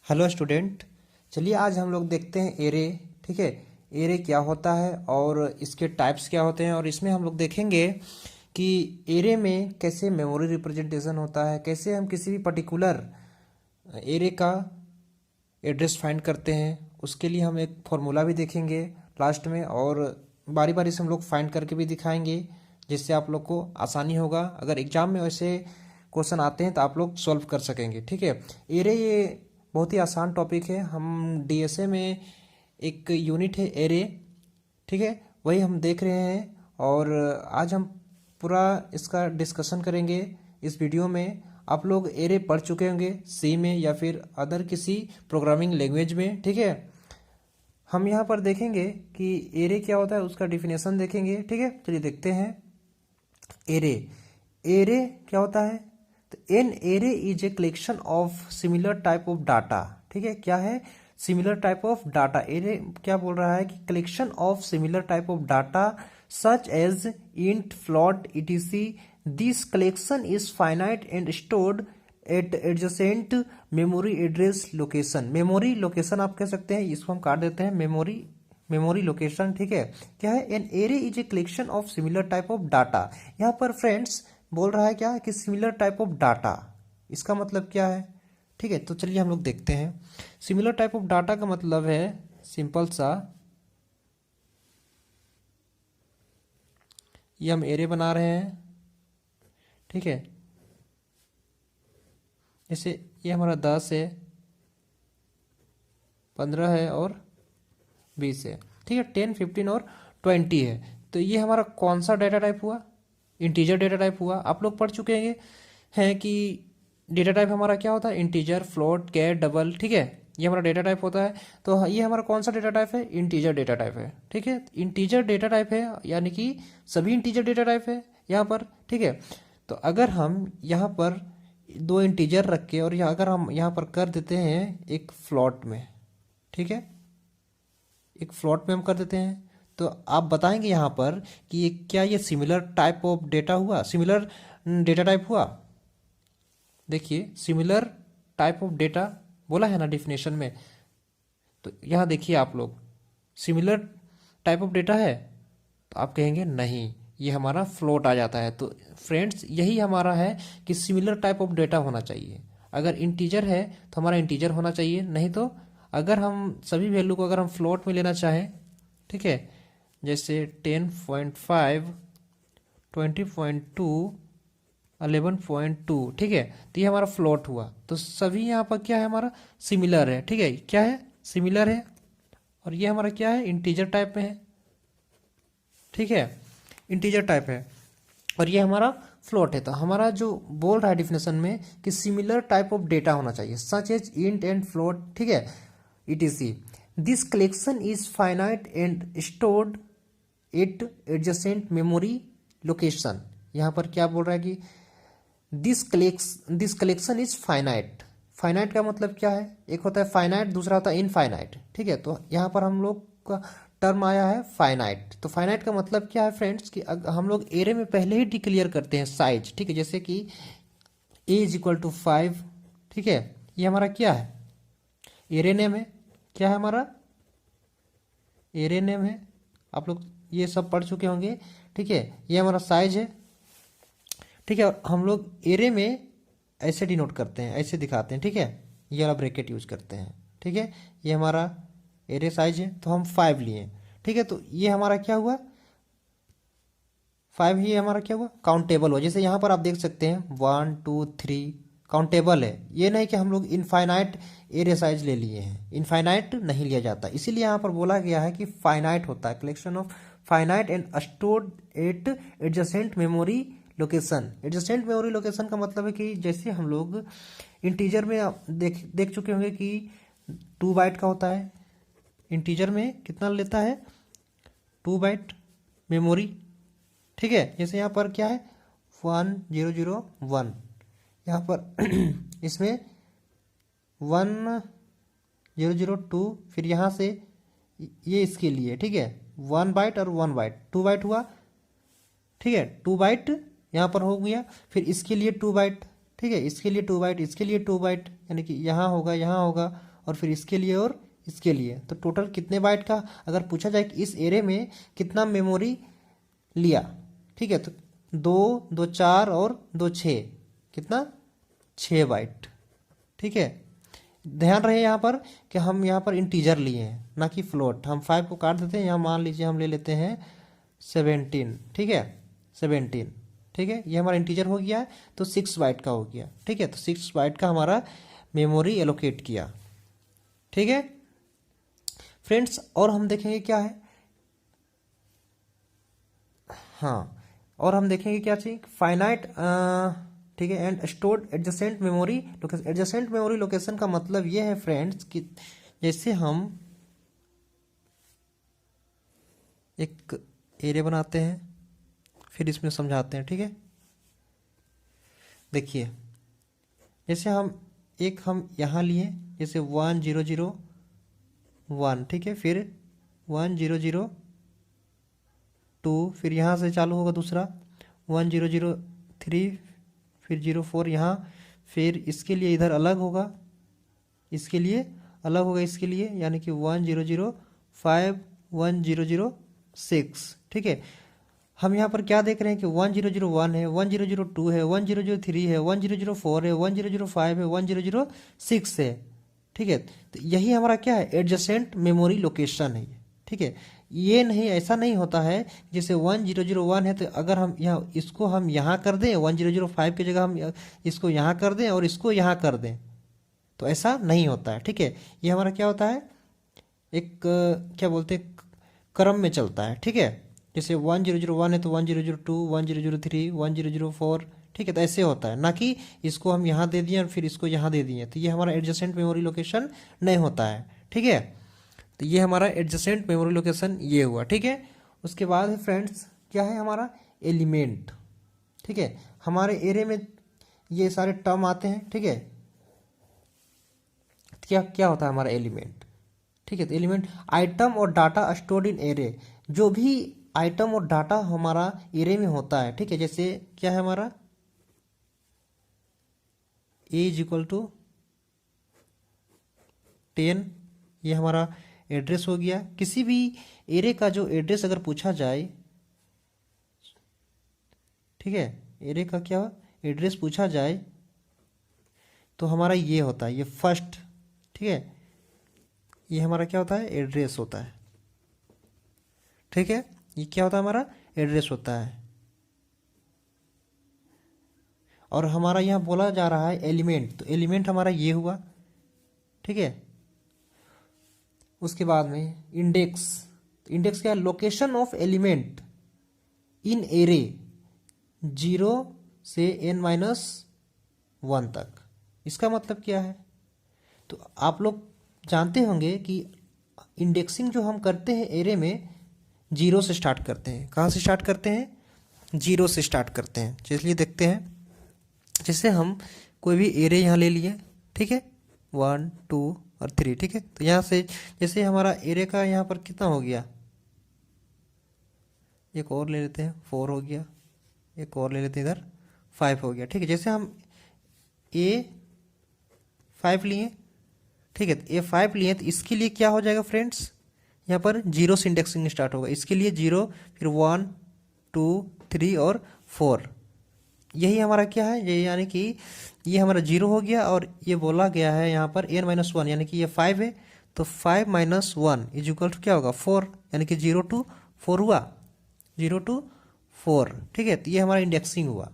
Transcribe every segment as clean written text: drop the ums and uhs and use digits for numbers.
Hello student. चलिए आज हम लोग देखते हैं एरे। ठीक है, एरे क्या होता है और इसके टाइप्स क्या होते हैं, और इसमें हम लोग देखेंगे कि एरे में कैसे मेमोरी रिप्रेजेंटेशन होता है, कैसे हम किसी भी पर्टिकुलर एरे का एड्रेस फाइंड करते हैं। उसके लिए हम एक फॉर्मूला भी देखेंगे लास्ट में, और बारी बारी से हम लोग फाइंड करके भी दिखाएंगे, जिससे आप लोग को आसानी होगा। अगर एग्जाम में वैसे क्वेश्चन आते हैं तो आप लोग सॉल्व कर सकेंगे। ठीक है, एरे ये बहुत ही आसान टॉपिक है। हम डीएसए में एक यूनिट है एरे, ठीक है, वही हम देख रहे हैं। और आज हम पूरा इसका डिस्कशन करेंगे इस वीडियो में। आप लोग एरे पढ़ चुके होंगे सी में या फिर अदर किसी प्रोग्रामिंग लैंग्वेज में। ठीक है, हम यहाँ पर देखेंगे कि एरे क्या होता है, उसका डिफिनेशन देखेंगे। ठीक है, चलिए देखते हैं। एरे, एरे क्या होता है? तो an array is a collection of similar type of data. ठीक है, क्या है? Similar type of data. Array क्या बोल रहा है कि collection of similar type of data such as int, float, etc. This collection is finite and stored at adjacent memory address location. Memory location आप कह सकते हैं, इसको हम काट देते हैं मेमोरी लोकेशन। ठीक है, क्या है? N array is a collection of similar type of data. यहाँ पर फ्रेंड्स बोल रहा है क्या कि सिमिलर टाइप ऑफ डाटा, इसका मतलब क्या है? ठीक है, तो चलिए हम लोग देखते हैं। सिमिलर टाइप ऑफ डाटा का मतलब है सिंपल सा, ये हम एरे बना रहे हैं। ठीक है, जैसे ये हमारा 10 है, 15 है और 20 है। ठीक है, 10, 15 और 20 है। तो ये हमारा कौन सा डेटा टाइप हुआ? इंटीजर डेटा टाइप हुआ। आप लोग पढ़ चुके हैं कि डेटा टाइप हमारा क्या होता है? इंटीजर, फ्लोट, कैर, डबल। ठीक है, ये हमारा डेटा टाइप होता है। तो ये हमारा कौन सा डेटा टाइप है? इंटीजर डेटा टाइप है। ठीक है, इंटीजर डेटा टाइप है, यानी कि सभी इंटीजर डेटा टाइप है यहाँ पर। ठीक है, तो अगर हम यहाँ पर दो इंटीजर रख के और अगर हम यहाँ पर कर देते हैं एक फ्लोट में, ठीक है, एक फ्लोट में हम कर देते हैं, तो आप बताएंगे यहाँ पर कि ये क्या, ये सिमिलर टाइप ऑफ डेटा हुआ, सिमिलर डेटा टाइप हुआ? देखिए, सिमिलर टाइप ऑफ डेटा बोला है ना डिफिनेशन में। तो यहाँ देखिए आप लोग, सिमिलर टाइप ऑफ डेटा है, तो आप कहेंगे नहीं, ये हमारा फ्लोट आ जाता है। तो फ्रेंड्स यही हमारा है कि सिमिलर टाइप ऑफ डेटा होना चाहिए। अगर इंटीजर है तो हमारा इंटीजर होना चाहिए, नहीं तो अगर हम सभी वैल्यू को अगर हम फ्लोट में लेना चाहें, ठीक है, जैसे 10.5, 20.2, 11.2, ठीक है, तो ये हमारा फ्लोट हुआ। तो सभी यहाँ पर क्या है? हमारा सिमिलर है। ठीक है, क्या है? सिमिलर है। और ये हमारा क्या है? इंटीजर टाइप में है। ठीक है, इंटीजर टाइप है, और ये हमारा फ्लोट है। तो हमारा जो बोल रहा है डिफिनेशन में कि सिमिलर टाइप ऑफ डेटा होना चाहिए, such as int and float, ठीक है, etc. This collection is finite and stored at adjacent memory location. यहाँ पर क्या बोल रहा है कि this collection is finite. Finite का मतलब क्या है? एक होता है फाइनाइट, दूसरा होता है इनफाइनाइट। ठीक है, तो यहाँ पर हम लोग का टर्म आया है फाइनाइट। तो फाइनाइट का मतलब क्या है फ्रेंड्स कि हम लोग एरे में पहले ही डिक्लेयर करते हैं साइज। ठीक है, जैसे कि a इज इक्वल टू 5। ठीक है, ये हमारा क्या है? एरे नेम है। क्या है हमारा? एरे नेम है। आप लोग ये सब पढ़ चुके होंगे। ठीक है, ये हमारा साइज है। ठीक है, और हम लोग एरे में ऐसे डिनोट करते हैं, ऐसे दिखाते हैं। ठीक है, ये वाला ब्रैकेट यूज करते हैं। ठीक है, ये हमारा एरे साइज है, तो हम 5 लिए। ठीक है, तो ये हमारा क्या हुआ? 5 ही हमारा क्या हुआ? काउंटेबल हुआ। जैसे यहाँ पर आप देख सकते हैं 1 2 3 काउंटेबल है। ये नहीं कि हम लोग इनफाइनाइट एरे साइज ले लिए हैं, इनफाइनाइट नहीं लिया जाता। इसीलिए यहाँ पर बोला गया है कि फाइनाइट होता है, collection of finite and stored at adjacent memory location. Adjacent memory location का मतलब है कि जैसे हम लोग इंटीजर में आप देख चुके होंगे कि 2 बाइट का होता है। इंटीजर में कितना लेता है? 2 बाइट मेमोरी। ठीक है, जैसे यहाँ पर क्या है? 1001, यहाँ पर इसमें 1002, फिर यहाँ से ये इसके लिए। ठीक है, 1 बाइट और 1 बाइट, 2 बाइट हुआ। ठीक है, 2 बाइट यहाँ पर हो गया, फिर इसके लिए 2 बाइट। ठीक है, इसके लिए 2 बाइट, इसके लिए 2 बाइट, यानी कि यहाँ होगा, यहाँ होगा, और फिर इसके लिए और इसके लिए। तो टोटल कितने बाइट का अगर पूछा जाए कि इस एरे में कितना मेमोरी लिया, ठीक है, तो 2 2 4 और 2 6, कितना 6 बाइट। ठीक है, ध्यान रहे यहाँ पर कि हम यहाँ पर इंटीजर लिए हैं ना कि फ्लोट। हम 5 को काट देते हैं, यहाँ मान लीजिए हम ले लेते हैं 17, ठीक है 17, ठीक है, ये हमारा इंटीजर हो गया है तो 6 बाइट का हो गया। ठीक है, तो 6 बाइट का हमारा मेमोरी एलोकेट किया। ठीक है फ्रेंड्स, और हम देखेंगे क्या है, हाँ, और हम देखेंगे क्या चाहिए, फाइनाइट, ठीक है, and stored adjacent memory location. Adjacent memory location का मतलब ये है फ्रेंड्स कि जैसे हम एक एरे बनाते हैं फिर इसमें समझाते हैं। ठीक है, देखिए जैसे हम यहाँ लिए, जैसे 1 0 0 1, ठीक है, फिर 1 0 0 2, फिर यहाँ से चालू होगा दूसरा 1 0 0 3, फिर 0 4 यहाँ, फिर इसके लिए इधर अलग होगा, इसके लिए अलग होगा, इसके लिए यानी कि 1 0 0 5 1 0 0 6। ठीक है, हम यहाँ पर क्या देख रहे हैं कि 1 0 0 1 है, 1 0 0 2 है, 1 0 0 3 है, 1 0 0 4 है, 1 0 0 5 है, 1 0 0 6 है। ठीक है, तो यही हमारा क्या है, एडजेसेंट मेमोरी लोकेशन है। ठीक है, ये नहीं, ऐसा नहीं होता है जैसे 1 0 0 1 है तो अगर हम यहाँ इसको हम यहाँ कर दें, 1 0 0 5 की जगह हम इसको यहाँ कर दें और इसको यहाँ कर दें, तो ऐसा नहीं होता है। ठीक है, ये हमारा क्या होता है, एक क्या बोलते हैं, क्रम में चलता है। ठीक है, जैसे 1 0 0 1 है तो 1 0 0 2 1 0 0 3 1 0 0 4। ठीक है, तो ऐसे होता है, ना कि इसको हम यहाँ दे दिए और फिर इसको यहाँ दे दिए, तो ये हमारा एडजेसेंट मेमोरी लोकेशन नहीं होता है। ठीक है, तो ये हमारा एडजेसेंट मेमोरी लोकेशन ये हुआ। ठीक है, उसके बाद है फ्रेंड्स क्या है हमारा एलिमेंट। ठीक है, हमारे एरे में ये सारे टर्म आते हैं। ठीक है, क्या क्या होता है हमारा एलिमेंट। ठीक है, तो एलिमेंट आइटम और डाटा स्टोर्ड इन एरे, जो भी आइटम और डाटा हमारा एरे में होता है। ठीक है, जैसे क्या है हमारा ए इज इक्वल टू 10, ये हमारा एड्रेस हो गया। किसी भी एरे का जो एड्रेस अगर पूछा जाए, ठीक है, एरे का क्या एड्रेस पूछा जाए तो हमारा ये होता है, ये फर्स्ट। ठीक है, ये हमारा क्या होता है, एड्रेस होता है। ठीक है, ये क्या होता है, हमारा एड्रेस होता है। और हमारा यहाँ बोला जा रहा है एलिमेंट, तो एलिमेंट हमारा ये हुआ। ठीक है, उसके बाद में इंडेक्स। इंडेक्स क्या है, location of element in array 0 से n-1 तक। इसका मतलब क्या है, तो आप लोग जानते होंगे कि इंडेक्सिंग जो हम करते हैं एरे में 0 से स्टार्ट करते हैं। कहाँ से स्टार्ट करते हैं, 0 से स्टार्ट करते हैं। चलिए देखते हैं, जैसे हम कोई भी एरे यहाँ ले लिए, ठीक है, 1 2 और 3। ठीक है, तो यहाँ से जैसे हमारा एरे का यहाँ पर कितना हो गया, एक और ले लेते हैं 4 हो गया, एक और ले लेते हैं इधर 5 हो गया। ठीक है, जैसे हम A5 लिए, ठीक है, तो A5 लिए तो इसके लिए क्या हो जाएगा फ्रेंड्स, यहाँ पर 0 से इंडेक्सिंग स्टार्ट होगा। इसके लिए 0, फिर 1 2 3 और 4। यही हमारा क्या है, ये यानी कि ये हमारा 0 हो गया और ये बोला गया है यहाँ पर n-1, यानी कि ये 5 है, तो 5 - 1 इज इक्वल टू क्या होगा 4, यानी कि 0 to 4 हुआ, 0 to 4। ठीक है, तो ये हमारा इंडेक्सिंग हुआ।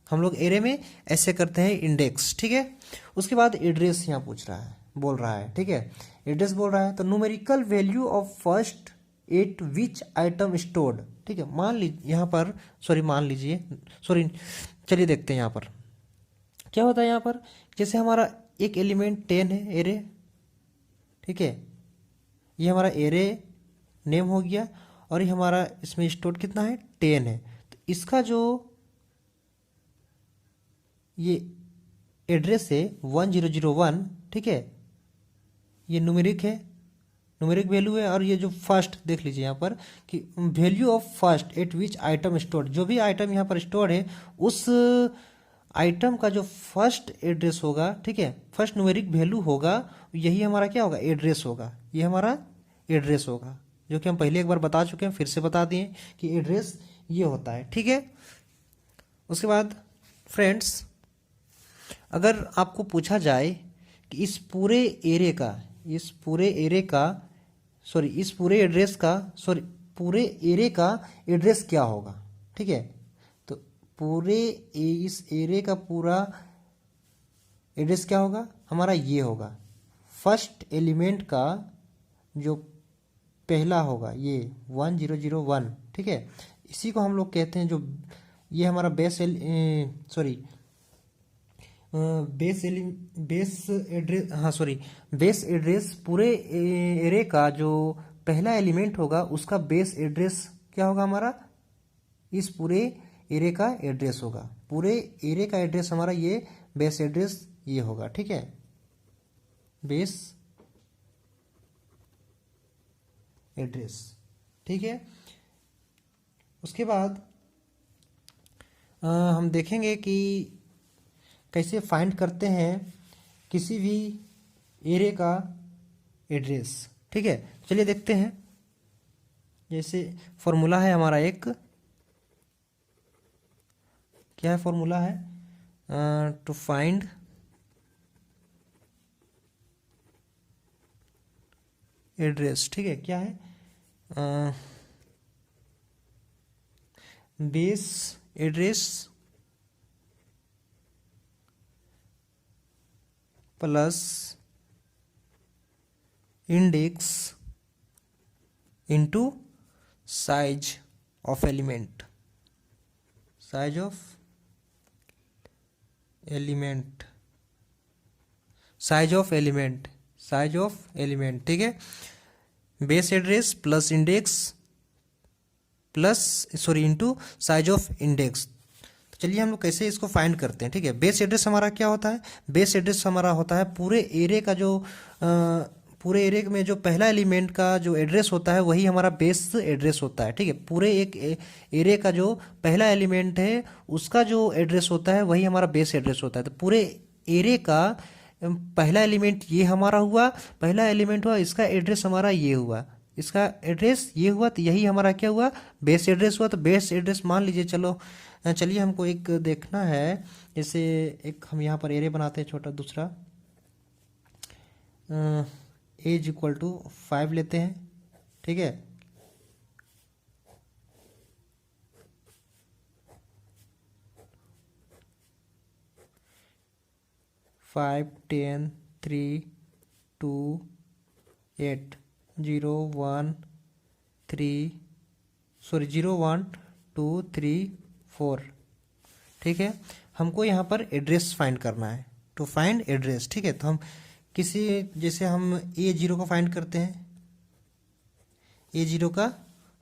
हम लोग एरे में ऐसे करते हैं इंडेक्स। ठीक है, उसके बाद एड्रेस यहाँ पूछ रहा है, बोल रहा है। ठीक है, एड्रेस बोल रहा है, तो numerical value of first 8 which item stored. ठीक है, मान लीजिए यहाँ पर, चलिए देखते हैं यहाँ पर क्या होता है। यहाँ पर जैसे हमारा एक एलिमेंट 10 है एरे, ठीक है, ये हमारा एरे नेम हो गया और ये हमारा इसमें स्टोर्ड कितना है 10 है। तो इसका जो ये एड्रेस है 1001, ठीक है, ये न्यूमेरिक है, न्यूमेरिक वैल्यू है। और ये जो फर्स्ट देख लीजिए यहाँ पर कि value of first eight which item stored, जो भी आइटम यहाँ पर स्टोर है उस आइटम का जो फर्स्ट एड्रेस होगा, ठीक है, फर्स्ट न्यूमेरिक वैल्यू होगा, यही हमारा क्या होगा, एड्रेस होगा। ये हमारा एड्रेस होगा, जो कि हम पहले एक बार बता चुके हैं, फिर से बता दिए कि एड्रेस ये होता है, ठीक है। उसके बाद फ्रेंड्स, अगर आपको पूछा जाए कि इस पूरे एरे का, इस पूरे एरे का सॉरी इस पूरे एड्रेस का सॉरी पूरे एरे का एड्रेस क्या होगा, ठीक है, तो इस एरे का पूरा एड्रेस क्या होगा हमारा, ये होगा। फर्स्ट एलिमेंट का जो पहला होगा ये 1001, ठीक है, इसी को हम लोग कहते हैं जो ये हमारा बेस एड्रेस, हाँ सॉरी, बेस एड्रेस पूरे एरे का जो पहला एलिमेंट होगा उसका बेस एड्रेस क्या होगा हमारा, इस पूरे एरे का एड्रेस होगा। पूरे एरे का एड्रेस हमारा ये बेस एड्रेस ये होगा, ठीक है, बेस एड्रेस, ठीक है। उसके बाद हम देखेंगे कि कैसे फाइंड करते हैं किसी भी एरे का एड्रेस, ठीक है। चलिए देखते हैं। जैसे फॉर्मूला है हमारा एक, क्या है फॉर्मूला है, टू फाइंड एड्रेस, ठीक है, क्या है, base address plus index into size of element, size of element, size of element, size of element, ठीक है। Base address plus index plus sorry into size of index. तो चलिए हम लोग कैसे इसको फाइंड करते हैं, ठीक है। बेस एड्रेस हमारा क्या होता है, बेस एड्रेस हमारा होता है पूरे एरे का जो पूरे एरे में जो पहला एलिमेंट का जो एड्रेस होता है वही हमारा बेस एड्रेस होता है, ठीक है। पूरे एक एरे का जो पहला एलिमेंट है उसका जो एड्रेस होता है वही हमारा बेस एड्रेस होता है। तो पूरे एरे का पहला एलिमेंट ये हमारा हुआ, पहला एलिमेंट हुआ, इसका एड्रेस हमारा ये हुआ, इसका एड्रेस ये हुआ, तो यही हमारा क्या हुआ, बेस एड्रेस हुआ। तो बेस एड्रेस मान लीजिए, चलो चलिए हमको एक देखना है। जैसे एक हम यहाँ पर एरे बनाते हैं छोटा दूसरा, एज इक्वल टू 5 लेते हैं, ठीक है। फाइव 10 3 2 8 0 1 3 सॉरी 0 1 2 3 4, ठीक है। हमको यहाँ पर एड्रेस फाइंड करना है, टू फाइंड एड्रेस, ठीक है। तो हम किसी, जैसे हम A0 का फाइंड करते हैं, A0 का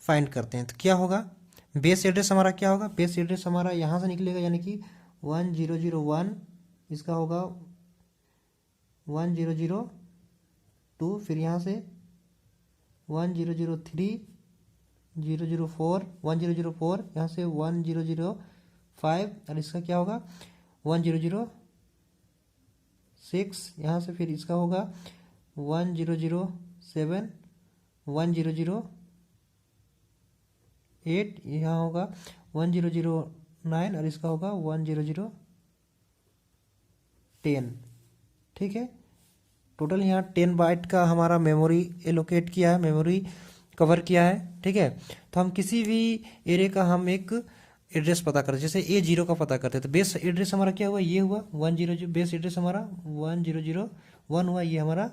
फाइंड करते हैं तो क्या होगा, बेस एड्रेस हमारा क्या होगा, बेस एड्रेस हमारा यहाँ से निकलेगा, यानी कि 1001, इसका होगा 1002, फिर यहाँ से 1003 004 1004, यहाँ से 1005, और इसका क्या होगा 1006, यहाँ से फिर इसका होगा 1007 1008, यहाँ होगा 1009, और इसका होगा 1010, ठीक है। टोटल यहाँ 10 बाइट का हमारा मेमोरी एलोकेट किया है, मेमोरी कवर किया है, ठीक है। तो हम किसी भी एरे का हम एक एड्रेस पता करते, जैसे A0 का पता करते हैं, तो बेस एड्रेस हमारा क्या हुआ, ये हुआ 100, बेस एड्रेस हमारा 1001 हुआ, ये हमारा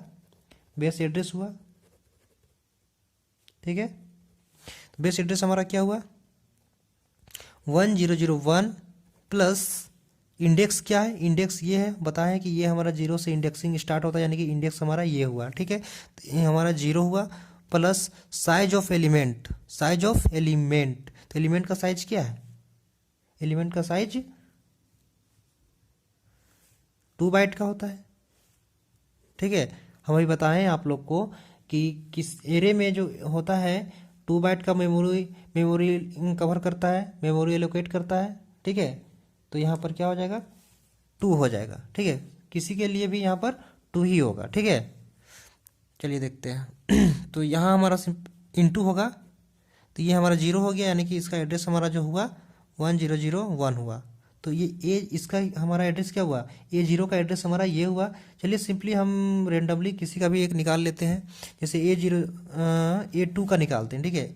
बेस एड्रेस हुआ, ठीक है। तो बेस एड्रेस हमारा क्या हुआ 1001 प्लस इंडेक्स क्या है, इंडेक्स ये है, बताएं कि ये हमारा 0 से इंडेक्सिंग स्टार्ट होता है, यानी कि इंडेक्स हमारा ये हुआ, ठीक है। तो ये हमारा 0 हुआ, plus size of element, size of element, तो एलिमेंट का साइज क्या है, एलिमेंट का साइज 2 बाइट का होता है, ठीक है। हम अभी बताएं आप लोग को कि किस एरे में जो होता है 2 बाइट का मेमोरी कवर करता है, मेमोरी एलोकेट करता है, ठीक है। तो यहाँ पर क्या हो जाएगा 2 हो जाएगा, ठीक है। किसी के लिए भी यहाँ पर 2 ही होगा, ठीक है। चलिए देखते हैं तो यहाँ हमारा इंटू होगा, तो ये हमारा 0 हो गया, यानी कि इसका एड्रेस हमारा जो हुआ 1001 हुआ। तो ये ए इसका हमारा एड्रेस क्या हुआ, A0 का एड्रेस हमारा ये हुआ। चलिए सिंपली हम रेंडमली किसी का भी एक निकाल लेते हैं, जैसे A2 का निकालते हैं, ठीक है।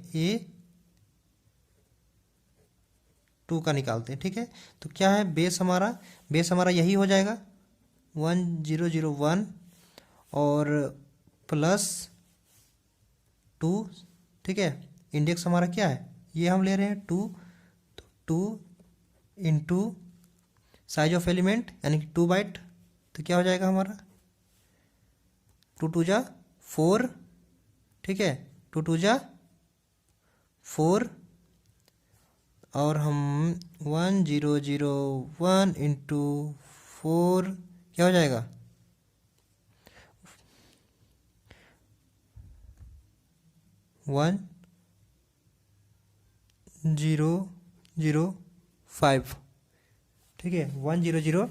A2 का निकालते हैं, ठीक है। तो क्या है, बेस हमारा यही हो जाएगा 1001 और प्लस 2, ठीक है। इंडेक्स हमारा क्या है, ये हम ले रहे हैं 2, तो 2 इंटू साइज ऑफ एलिमेंट यानी कि 2 बाइट, तो क्या हो जाएगा हमारा 2 2 जा 4, ठीक है। 2 2 जा 4 और हम 1001 इंटू 4 क्या हो जाएगा 1005, ठीक है। 100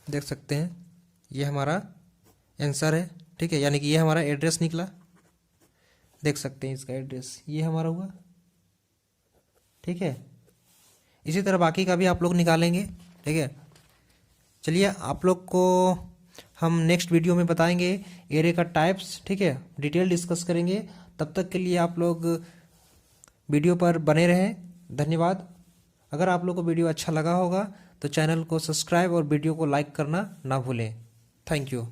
देख सकते हैं, ये हमारा आंसर है, ठीक है। यानी कि ये हमारा एड्रेस निकला, देख सकते हैं इसका एड्रेस ये हमारा हुआ, ठीक है। इसी तरह बाकी का भी आप लोग निकालेंगे, ठीक है। चलिए आप लोग को हम नेक्स्ट वीडियो में बताएंगे एरे का टाइप्स, ठीक है, डिटेल डिस्कस करेंगे। तब तक के लिए आप लोग वीडियो पर बने रहें। धन्यवाद। अगर आप लोग को वीडियो अच्छा लगा होगा तो चैनल को सब्सक्राइब और वीडियो को लाइक करना ना भूलें। Thank you.